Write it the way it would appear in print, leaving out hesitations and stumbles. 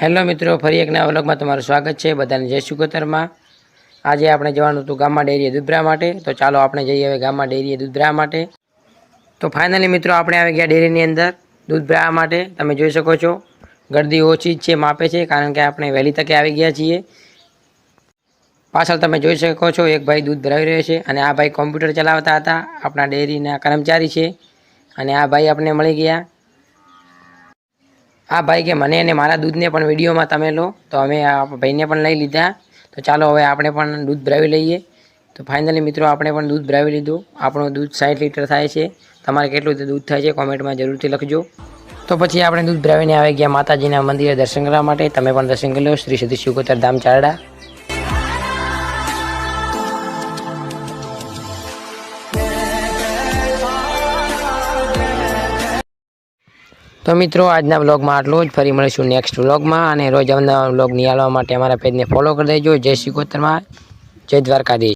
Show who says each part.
Speaker 1: Hello મિત્રો, ફરી એક નવા વ્લોગમાં તમારું સ્વાગત છે। બધાને જય સુગોતરમાં। આજે આપણે જવાનું હતું ગામમાં ડેરીએ દૂધ ભરાવા માટે, તો ચાલો આપણે જઈએ હવે ગામમાં ડેરીએ દૂધ ભરાવા માટે। તો ફાઇનલી મિત્રો આપણે આવી ગયા ડેરીની અંદર દૂધ ભરાવા માટે। તમે જોઈ શકો છો ગર્દી ઓછી જ છે, માપે છે, કારણ કે આપણે વહેલી તકે આવી ગયા છીએ। પાછળ તમે જોઈ શકો છો એક ભાઈ દૂધ ભરાવી રહ્યો છે અને આ ભાઈ કોમ્પ્યુટર ચલાવતા હતા, આપણા ડેરીના કર્મચારી છે। અને આ ભાઈ આપણે મળી ગયા। આ ભાઈ કે મને અને મારા દૂધને પણ વિડીયોમાં તમે લો, તો અમે આ ભાઈને પણ લઈ લીધા। તો ચાલો હવે આપણે પણ દૂધ ભરાવી લઈએ। તો ફાઇનલી મિત્રો આપણે પણ દૂધ ભરાવી લીધું। આપણું દૂધ 60 લીટર થાય છે। તમારે કેટલું દૂધ થાય છે કોમેન્ટમાં જરૂરથી લખજો। તો પછી આપણે દૂધ ભરાવીને આવી ગયા માતાજીના મંદિરે દર્શન કરવા માટે। તમે પણ દર્શન કરી લો, શ્રી સતી શિવગોતર ધામ ચારડા। તો મિત્રો આજના વ્લોગમાં આટલું જ। ફરી મળીશું નેક્સ્ટ વ્લોગમાં, અને રોજ અવનવા વ્લોગ નિહાળવા માટે અમારા પેજને ફોલો કરી દેજો। જય શ્રી ગોતરમાં, જય દ્વારકાધીશ।